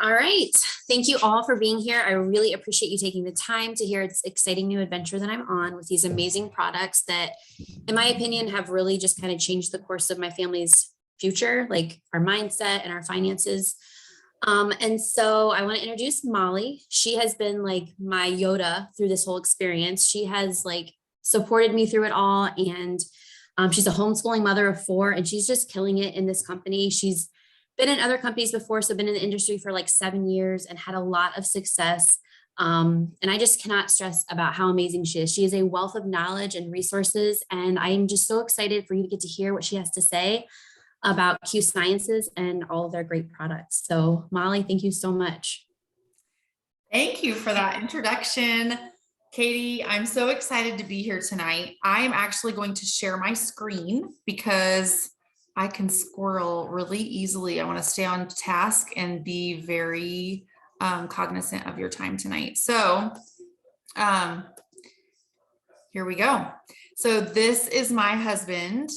All right. Thank you all for being here. I really appreciate you taking the time to hear this exciting new adventure that I'm on with these amazing products that, in my opinion, have really just kind of changed the course of my family's future, like our mindset and our finances. And so I want to introduce Molly. She has been like my Yoda through this whole experience. She has like supported me through it all. And she's a homeschooling mother of four, and she's just killing it in this company. She's been in other companies before, so been in the industry for like 7 years and had a lot of success. And I just cannot stress about how amazing she is. She is a wealth of knowledge and resources, and I'm just so excited for you to get to hear what she has to say about Q Sciences and all of their great products. So Molly, thank you so much. Thank you for that introduction, Katie. I'm so excited to be here tonight. I am actually going to share my screen because I can squirrel really easily. I want to stay on task and be very cognizant of your time tonight. So here we go. So this is my husband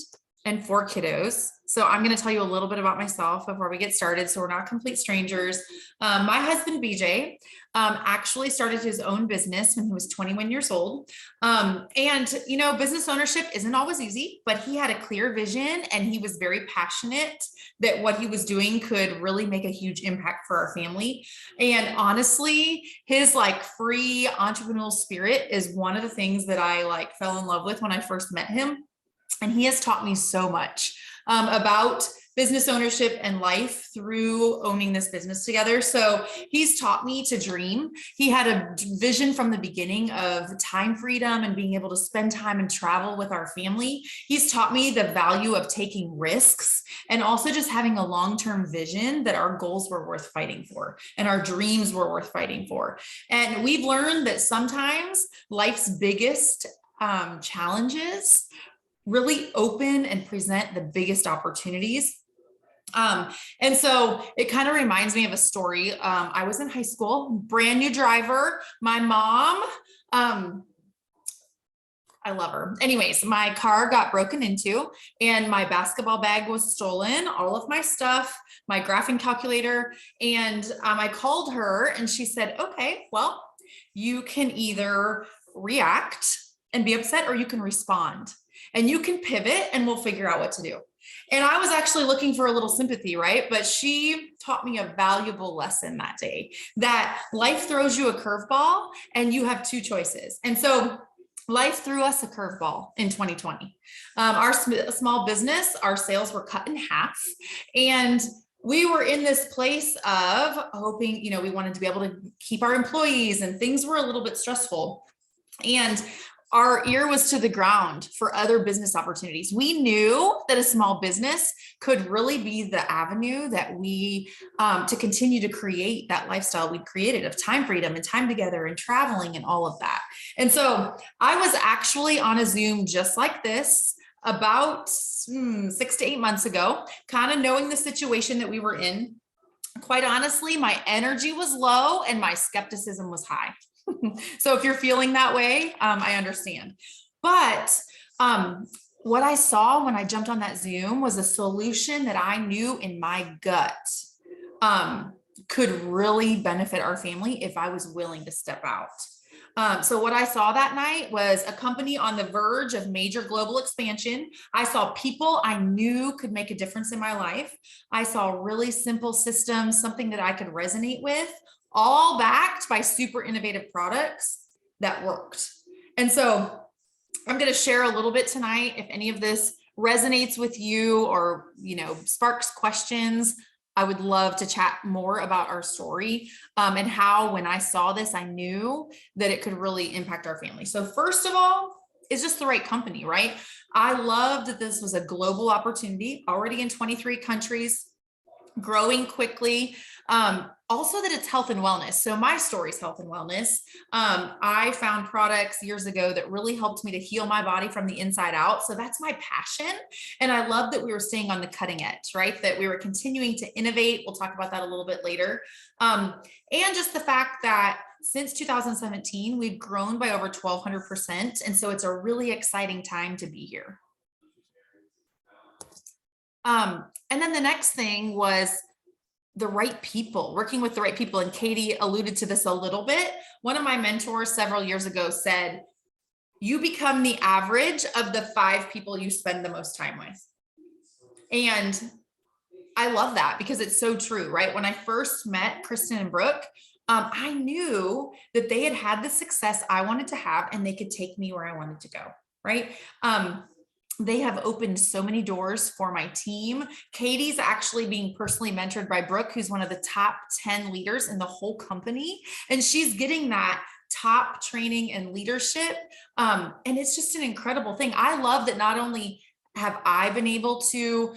and four kiddos. So I'm going to tell you a little bit about myself before we get started, so we're not complete strangers. My husband, BJ, actually started his own business when he was 21 years old. And, you know, business ownership isn't always easy, but he had a clear vision and he was very passionate that what he was doing could really make a huge impact for our family. And honestly, his like free entrepreneurial spirit is one of the things that I like fell in love with when I first met him. And he has taught me so much about business ownership and life through owning this business together. So he's taught me to dream. He had a vision from the beginning of time freedom and being able to spend time and travel with our family. He's taught me the value of taking risks and also just having a long-term vision that our goals were worth fighting for and our dreams were worth fighting for. And we've learned that sometimes life's biggest challenges really open and present the biggest opportunities. And so it kind of reminds me of a story. I was in high school, brand new driver. My mom, I love her. Anyways, my car got broken into and my basketball bag was stolen, all of my stuff, my graphing calculator. And I called her and she said, okay, well, you can either react and be upset or you can respond. And you can pivot and we'll figure out what to do. And I was actually looking for a little sympathy, right? But she taught me a valuable lesson that day, that life throws you a curveball and you have two choices. And so life threw us a curveball in 2020. Our small business, our sales were cut in half. And we were in this place of hoping, you know, we wanted to be able to keep our employees and things were a little bit stressful. And our ear was to the ground for other business opportunities. We knew that a small business could really be the avenue that we, to continue to create that lifestyle we created of time freedom and time together and traveling and all of that. And so I was actually on a Zoom just like this about 6 to 8 months ago, kind of knowing the situation that we were in. Quite honestly, my energy was low and my skepticism was high. So if you're feeling that way, I understand. But what I saw when I jumped on that Zoom was a solution that I knew in my gut could really benefit our family if I was willing to step out. So what I saw that night was a company on the verge of major global expansion. I saw people I knew could make a difference in my life. I saw really simple systems, something that I could resonate with, all backed by super innovative products that worked. And so I'm going to share a little bit tonight. If any of this resonates with you or, you know, sparks questions, I would love to chat more about our story and how, when I saw this, I knew that it could really impact our family. So first of all, it's just the right company, right? I loved that this was a global opportunity, already in 23 countries, growing quickly. Also that it's health and wellness. So my story is health and wellness. I found products years ago that really helped me to heal my body from the inside out. So that's my passion. And I love that we were staying on the cutting edge, right? That we were continuing to innovate. We'll talk about that a little bit later. And just the fact that since 2017, we've grown by over 1,200%. And so it's a really exciting time to be here. And then the next thing was the right people, working with the right people. And Katie alluded to this a little bit. One of my mentors several years ago said, you become the average of the 5 people you spend the most time with. And I love that because it's so true, right? When I first met Kristen and Brooke, I knew that they had the success I wanted to have and they could take me where I wanted to go, right? They have opened so many doors for my team. Katie's actually being personally mentored by Brooke, who's one of the top 10 leaders in the whole company. And she's getting that top training and leadership. And it's just an incredible thing. I love that not only have I been able to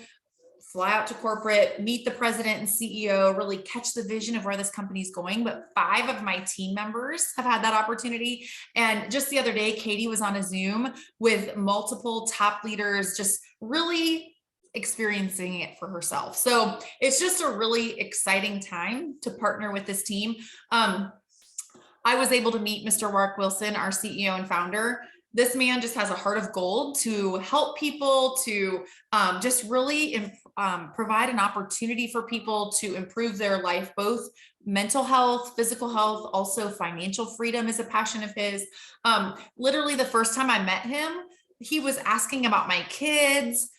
fly out to corporate, meet the president and CEO, really catch the vision of where this company is going. But 5 of my team members have had that opportunity. And just the other day, Katie was on a Zoom with multiple top leaders, just really experiencing it for herself. So it's just a really exciting time to partner with this team. I was able to meet Mr. Warwick Wilson, our CEO and founder. This man just has a heart of gold to help people, to just really provide an opportunity for people to improve their life, both mental health, physical health, also financial freedom is a passion of his. Literally the first time I met him, he was asking about my kids.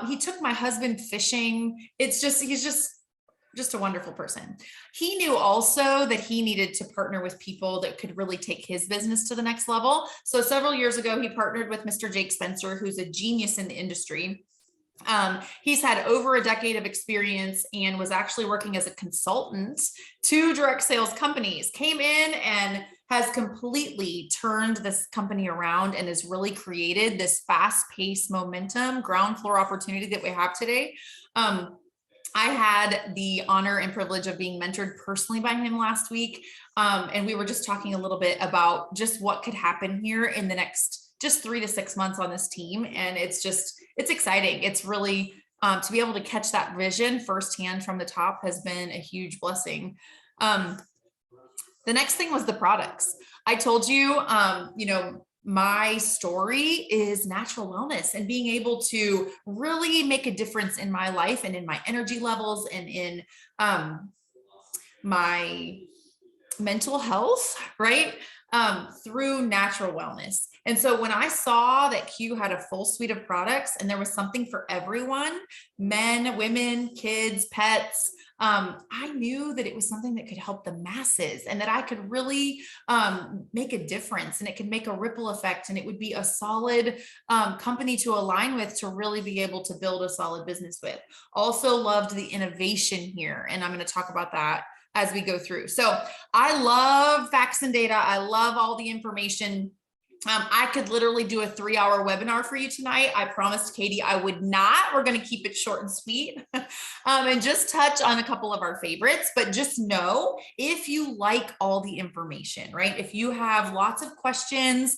He took my husband fishing. He's just a wonderful person. He knew also that he needed to partner with people that could really take his business to the next level. So several years ago, he partnered with Mr. Jake Spencer, who's a genius in the industry. He's had over a decade of experience and was actually working as a consultant to direct sales companies, came in and has completely turned this company around and has really created this fast-paced momentum, ground floor opportunity that we have today. I had the honor and privilege of being mentored personally by him last week. And we were just talking a little bit about just what could happen here in the next just 3 to 6 months on this team. And it's exciting. It's really, to be able to catch that vision firsthand from the top has been a huge blessing. The next thing was the products. I told you, my story is natural wellness and being able to really make a difference in my life and in my energy levels and in my mental health, right? Through natural wellness. And so when I saw that Q had a full suite of products and there was something for everyone, men, women, kids, pets, I knew that it was something that could help the masses and that I could really make a difference and it could make a ripple effect and it would be a solid company to align with to really be able to build a solid business with. Also loved the innovation here. And I'm going to talk about that as we go through. So I love facts and data. I love all the information. I could literally do a 3-hour webinar for you tonight. I promised Katie I would not. We're going to keep it short and sweet and just touch on a couple of our favorites. But just know if you like all the information, right? If you have lots of questions,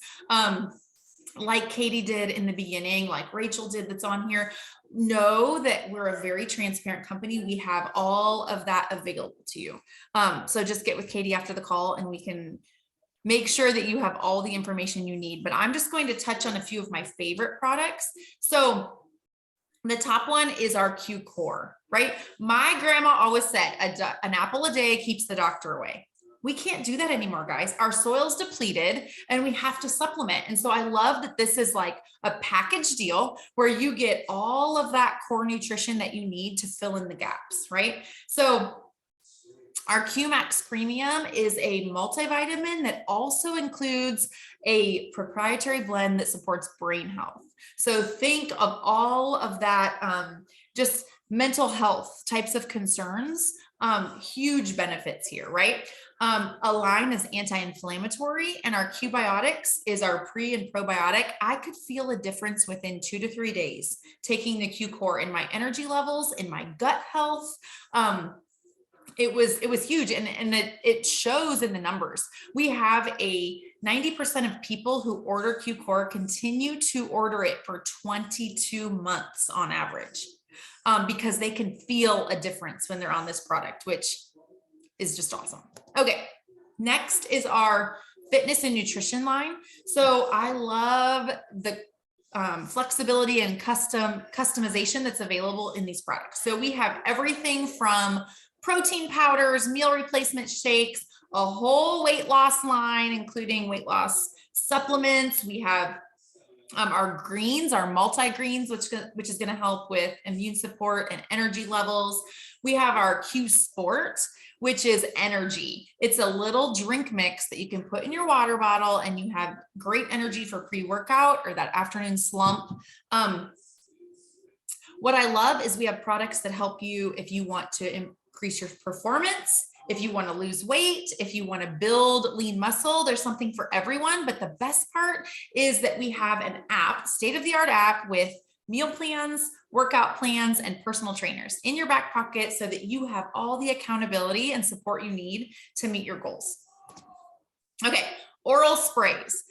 like Katie did in the beginning, like Rachel did that's on here, know that we're a very transparent company. We have all of that available to you. So just get with Katie after the call and we can make sure that you have all the information you need. But I'm just going to touch on a few of my favorite products. So the top one is our Q Core, right? My grandma always said an apple a day keeps the doctor away. We can't do that anymore, guys. Our soil's depleted and we have to supplement. And so I love that this is like a package deal where you get all of that core nutrition that you need to fill in the gaps, right? So our QMax Premium is a multivitamin that also includes a proprietary blend that supports brain health. So think of all of that, just mental health types of concerns, huge benefits here, right? Align is anti-inflammatory and our Q-Biotics is our pre and probiotic. I could feel a difference within 2 to 3 days taking the Q Core in my energy levels, in my gut health. It was huge and it shows in the numbers. We have a 90% of people who order Q Core continue to order it for 22 months on average, because they can feel a difference when they're on this product, which is just awesome. Okay, next is our fitness and nutrition line. So I love the flexibility and customization that's available in these products. So we have everything from protein powders, meal replacement shakes, a whole weight loss line, including weight loss supplements. We have our greens, our multi-greens, which is going to help with immune support and energy levels. We have our Q Sport, which is energy. It's a little drink mix that you can put in your water bottle and you have great energy for pre-workout or that afternoon slump. What I love is we have products that help you if you want to increase your performance, if you want to lose weight, if you want to build lean muscle. There's something for everyone. But the best part is that we have an app, state-of-the-art app with meal plans, workout plans, and personal trainers in your back pocket so that you have all the accountability and support you need to meet your goals. Okay, oral sprays.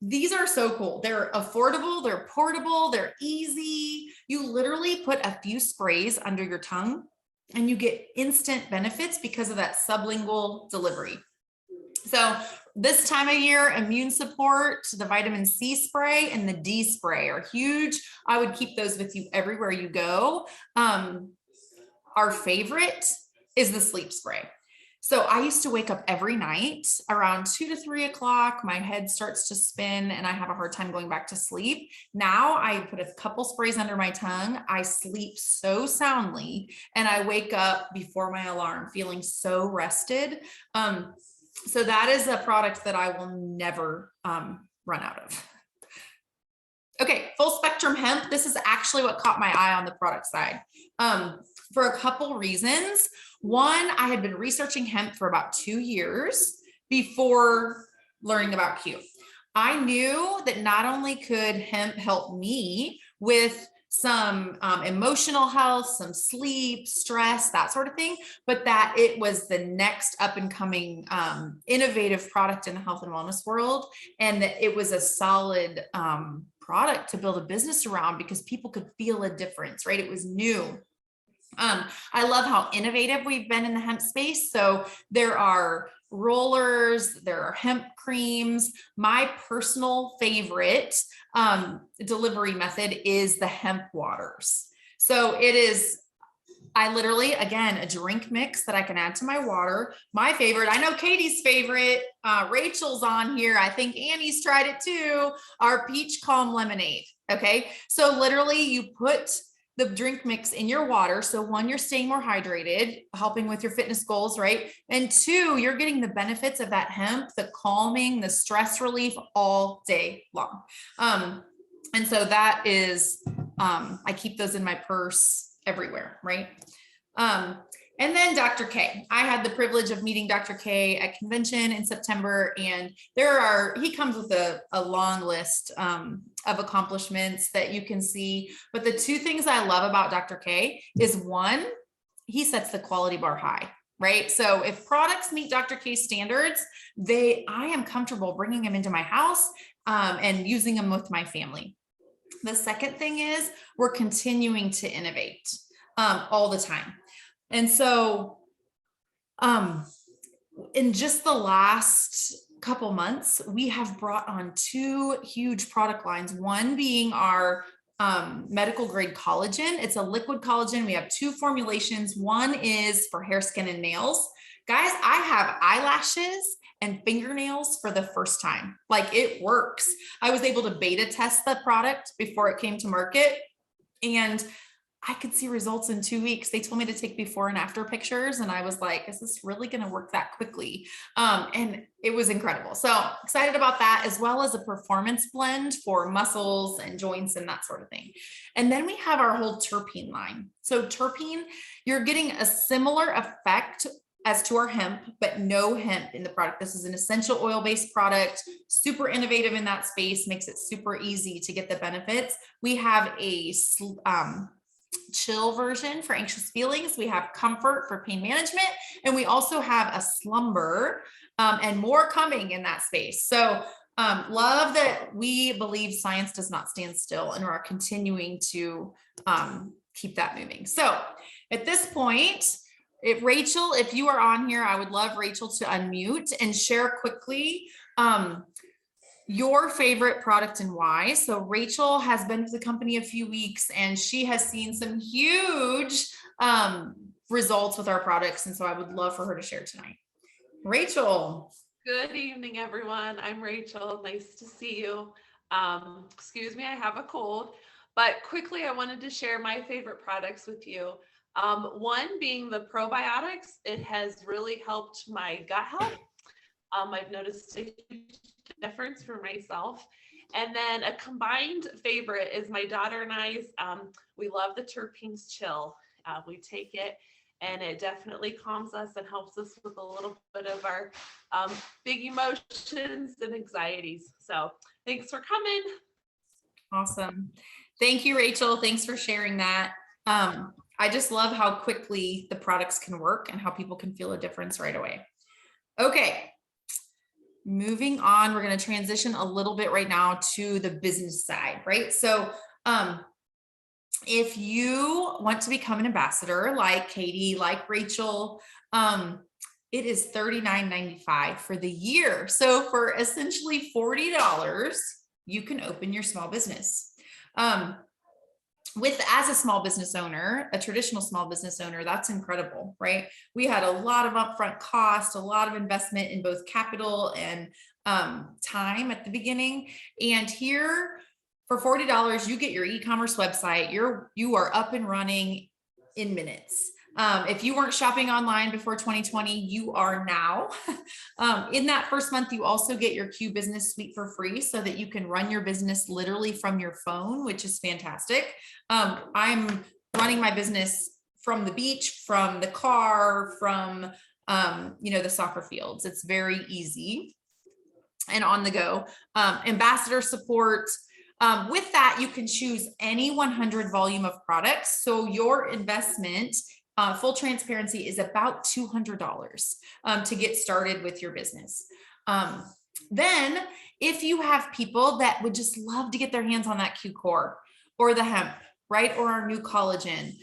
These are so cool. They're affordable, they're portable, they're easy. You literally put a few sprays under your tongue and you get instant benefits because of that sublingual delivery. So this time of year, immune support, the vitamin C spray and the D spray are huge. I would keep those with you everywhere you go. Our favorite is the sleep spray. So I used to wake up every night around 2 to 3 o'clock. My head starts to spin and I have a hard time going back to sleep. Now I put a couple sprays under my tongue. I sleep so soundly and I wake up before my alarm feeling so rested. So that is a product that I will never run out of. Okay, full spectrum hemp. This is actually what caught my eye on the product side for a couple reasons. One, I had been researching hemp for about 2 years before learning about Q. I knew that not only could hemp help me with some emotional health, some sleep, stress, that sort of thing, but that it was the next up and coming innovative product in the health and wellness world. And that it was a solid product to build a business around because people could feel a difference, right? It was new. I love how innovative we've been in the hemp space. So there are rollers, there are hemp creams. My personal favorite delivery method is the hemp waters. So it is, I literally, again, a drink mix that I can add to my water. My favorite, I know Katie's favorite, Rachel's on here. I think Annie's tried it too. Our peach calm lemonade. Okay. So literally you put the drink mix in your water. So one, you're staying more hydrated, helping with your fitness goals, right? And two, you're getting the benefits of that hemp, the calming, the stress relief all day long. And so that is, I keep those in my purse everywhere, right? And then Dr. K. I had the privilege of meeting Dr. K at convention in September, and he comes with a long list of accomplishments that you can see. But the two things I love about Dr. K is one, he sets the quality bar high, right? So if products meet Dr. K's standards, I am comfortable bringing them into my house and using them with my family. The second thing is we're continuing to innovate all the time. And so, in just the last couple months, we have brought on 2 huge product lines, one being our medical grade collagen. It's a liquid collagen. We have 2 formulations. One is for hair, skin, and nails. Guys, I have eyelashes and fingernails for the first time. Like, it works. I was able to beta test the product before it came to market, and I could see results in 2 weeks. They told me to take before and after pictures. And I was like, is this really going to work that quickly? And it was incredible. So excited about that, as well as a performance blend for muscles and joints and that sort of thing. And then we have our whole terpene line. So terpene, you're getting a similar effect as to our hemp, but no hemp in the product. This is an essential oil-based product, super innovative in that space, makes it super easy to get the benefits. We have a chill version for anxious feelings. We have comfort for pain management, and we also have a slumber and more coming in that space. So love that we believe science does not stand still and are continuing to keep that moving. So at this point, Rachel, if you are on here, I would love Rachel to unmute and share quickly your favorite product and why. So Rachel has been with the company a few weeks and she has seen some huge results with our products. And so I would love for her to share tonight. Rachel. Good evening, everyone. I'm Rachel. Nice to see you. Excuse me, I have a cold, but quickly, I wanted to share my favorite products with you. One being the probiotics. It has really helped my gut health. I've noticed a huge difference for myself. And then a combined favorite is my daughter and I's. We love the Terpenes Chill. We take it and it definitely calms us and helps us with a little bit of our big emotions and anxieties. So thanks for coming. Awesome. Thank you, Rachel. Thanks for sharing that. I just love how quickly the products can work and how people can feel a difference right away. Okay. Moving on, we're going to transition a little bit right now to the business side, right? So, if you want to become an ambassador like Katie, like Rachel, it is $39.95 for the year. So for essentially $40, you can open your small business. As a small business owner, a traditional small business owner, that's incredible, right? We had a lot of upfront cost, a lot of investment in both capital and time at the beginning. And here for $40, you get your e-commerce website. You are up and running in minutes. If you weren't shopping online before 2020, you are now. In that first month, you also get your Q Business Suite for free so that you can run your business literally from your phone, which is fantastic. I'm running my business from the beach, from the car, from the soccer fields. It's very easy and on the go. Ambassador support. With that, you can choose any 100 volume of products. So your investment, full transparency, is about $200 to get started with your business. Then if you have people that would just love to get their hands on that Q Core or the hemp, right? Or our new collagen,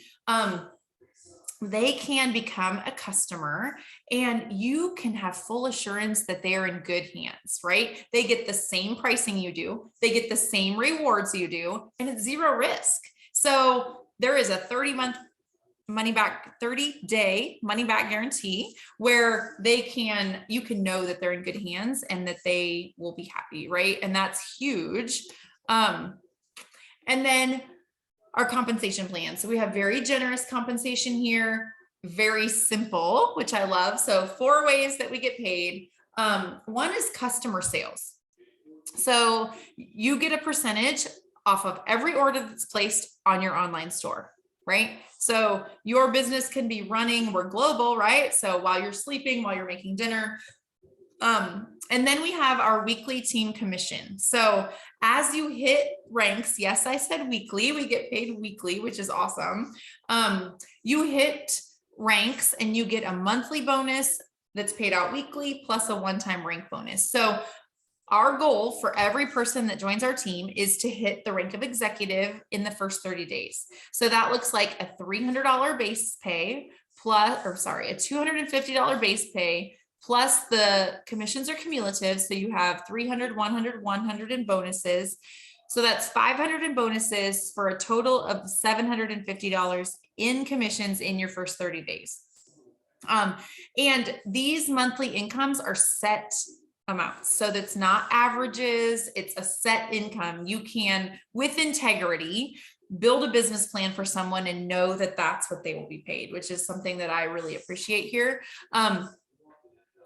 they can become a customer and you can have full assurance that they are in good hands, right? They get the same pricing you do, they get the same rewards you do, and it's zero risk. So there is a 30-day money back guarantee where you can know that they're in good hands and that they will be happy, right? And that's huge. And then our compensation plan. So we have very generous compensation here, very simple, which I love. So 4 ways that we get paid. One is customer sales. So you get a percentage off of every order that's placed on your online store, right? So your business can be running, we're global, right? So while you're sleeping, while you're making dinner, and then we have our weekly team commission. So as you hit ranks, yes, I said weekly, we get paid weekly, which is awesome. You hit ranks and you get a monthly bonus that's paid out weekly plus a one-time rank bonus. So our goal for every person that joins our team is to hit the rank of executive in the first 30 days. So that looks like a $300 base pay a $250 base pay, plus the commissions are cumulative. So you have 300, 100, 100 in bonuses. So that's 500 in bonuses for a total of $750 in commissions in your first 30 days. And these monthly incomes are set amounts. So that's not averages, it's a set income. You can, with integrity, build a business plan for someone and know that that's what they will be paid, which is something that I really appreciate here.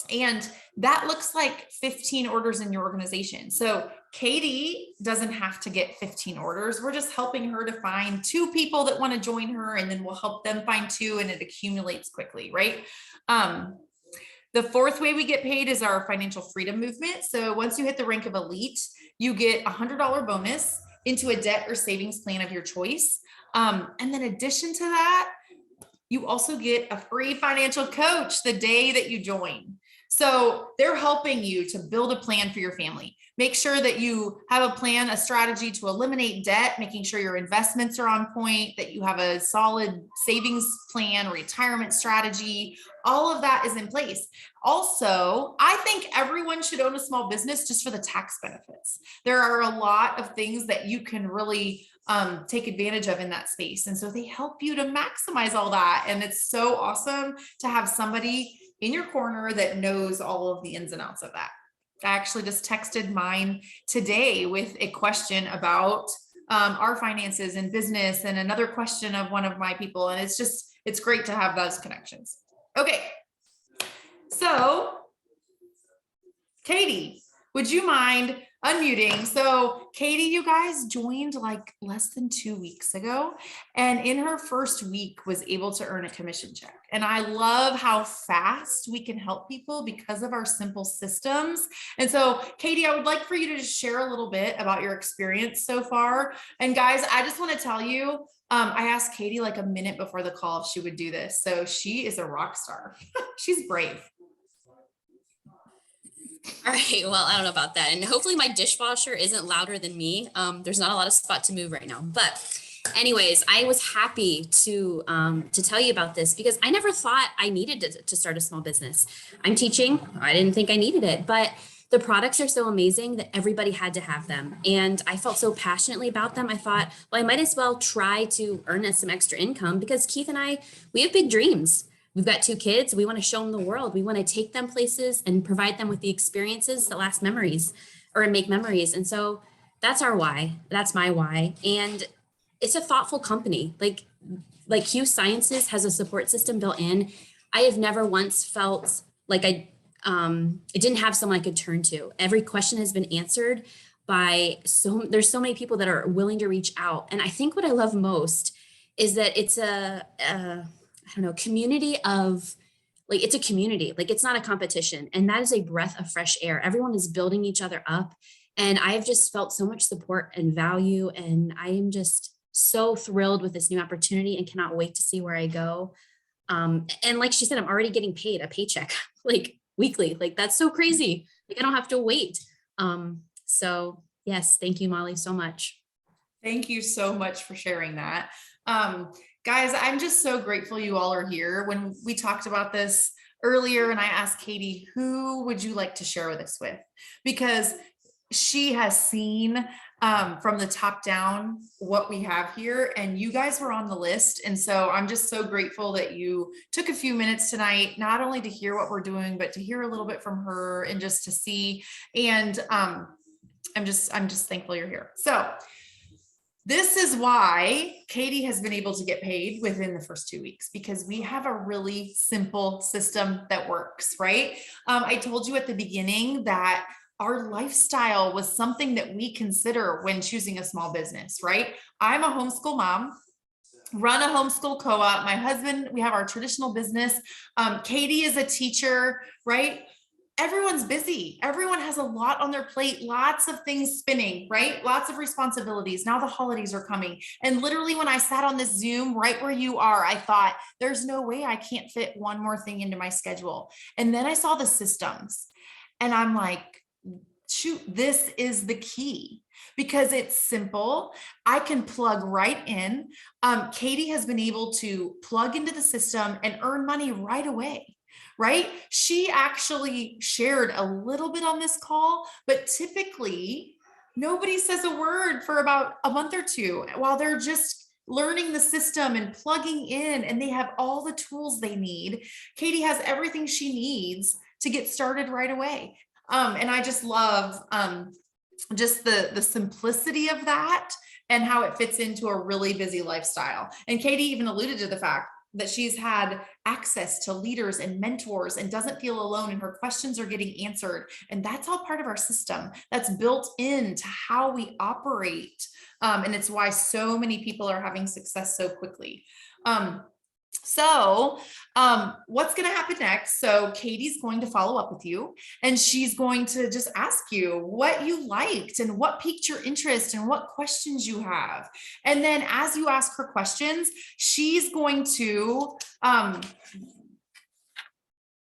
And that looks like 15 orders in your organization. So Katie doesn't have to get 15 orders. We're just helping her to find 2 people that want to join her, and then we'll help them find 2, and it accumulates quickly, right? The 4th way we get paid is our financial freedom movement. So once you hit the rank of elite, you get a $100 bonus into a debt or savings plan of your choice. And then in addition to that, you also get a free financial coach the day that you join. So they're helping you to build a plan for your family. Make sure that you have a plan, a strategy to eliminate debt, making sure your investments are on point, that you have a solid savings plan, retirement strategy. All of that is in place. Also, I think everyone should own a small business just for the tax benefits. There are a lot of things that you can really take advantage of in that space. And so they help you to maximize all that. And it's so awesome to have somebody in your corner that knows all of the ins and outs of that. I actually just texted mine today with a question about our finances and business, and another question of one of my people. And it's great to have those connections. Okay. So Katie, would you mind unmuting? So Katie, you guys joined like less than 2 weeks ago, and in her first week was able to earn a commission check. And I love how fast we can help people because of our simple systems. And so Katie, I would like for you to just share a little bit about your experience so far. And guys, I just want to tell you, I asked Katie like a minute before the call if she would do this. So she is a rock star. She's brave. All right. Well, I don't know about that. And hopefully my dishwasher isn't louder than me. There's not a lot of spot to move right now. But anyways, I was happy to tell you about this because I never thought I needed to start a small business. I'm teaching. I didn't think I needed it, but the products are so amazing that everybody had to have them. And I felt so passionately about them. I thought, well, I might as well try to earn us some extra income because Keith and I, we have big dreams. We've got 2 kids. We want to show them the world. We want to take them places and provide them with the experiences that last memories or make memories. And so that's our why. That's my why. And it's a thoughtful company. Like Hugh Sciences has a support system built in. I have never once felt like I didn't have someone I could turn to. Every question has been answered by there's so many people that are willing to reach out. And I think what I love most is that it's community of it's a community, it's not a competition. And that is a breath of fresh air. Everyone is building each other up. And I've just felt so much support and value. And I am just so thrilled with this new opportunity and cannot wait to see where I go. And like she said, I'm already getting paid a paycheck weekly. That's so crazy. I don't have to wait. So yes, thank you, Molly, so much. Thank you so much for sharing that. Guys, I'm just so grateful you all are here. When we talked about this earlier and I asked Katie, who would you like to share this with? Because she has seen from the top down what we have here, and you guys were on the list. And so I'm just so grateful that you took a few minutes tonight, not only to hear what we're doing, but to hear a little bit from her and just to see. And I'm just thankful you're here. So this is why Katie has been able to get paid within the first 2 weeks, because we have a really simple system that works, right? I told you at the beginning that our lifestyle was something that we consider when choosing a small business, right? I'm a homeschool mom, run a homeschool co-op. My husband, we have our traditional business. Katie is a teacher, right? Everyone's busy. Everyone has a lot on their plate, lots of things spinning, right? Lots of responsibilities. Now the holidays are coming. And literally when I sat on this Zoom right where you are, I thought there's no way I can't fit one more thing into my schedule. And then I saw the systems and I'm like, shoot, this is the key because it's simple. I can plug right in. Katie has been able to plug into the system and earn money right away. Right? She actually shared a little bit on this call, but typically nobody says a word for about a month or two while they're just learning the system and plugging in, and they have all the tools they need. Katie has everything she needs to get started right away. And I just love just the simplicity of that and how it fits into a really busy lifestyle. And Katie even alluded to the fact that she's had access to leaders and mentors and doesn't feel alone, and her questions are getting answered. And that's all part of our system that's built into how we operate. And it's why so many people are having success so quickly. So what's going to happen next? So Katie's going to follow up with you, and she's going to just ask you what you liked and what piqued your interest and what questions you have. And then as you ask her questions, she's going to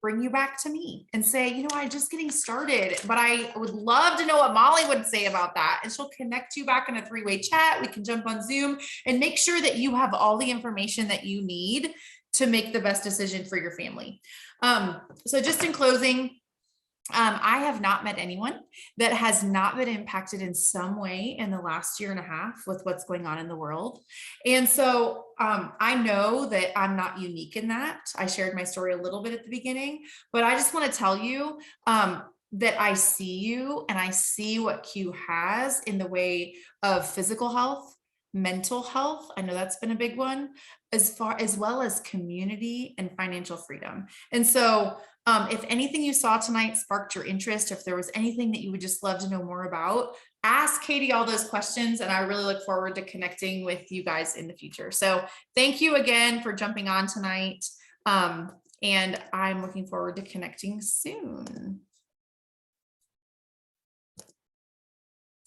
bring you back to me and say, I'm just getting started, but I would love to know what Molly would say about that. And she'll connect you back in a 3-way chat. We can jump on Zoom and make sure that you have all the information that you need to make the best decision for your family. So just in closing, I have not met anyone that has not been impacted in some way in the last year and a half with what's going on in the world. And so I know that I'm not unique in that. I shared my story a little bit at the beginning, but I just want to tell you that I see you and I see what Q has in the way of physical health, mental health. I know that's been a big one, as well as community and financial freedom. And so if anything you saw tonight sparked your interest, if there was anything that you would just love to know more about, ask Katie all those questions. And I really look forward to connecting with you guys in the future. So thank you again for jumping on tonight. And I'm looking forward to connecting soon.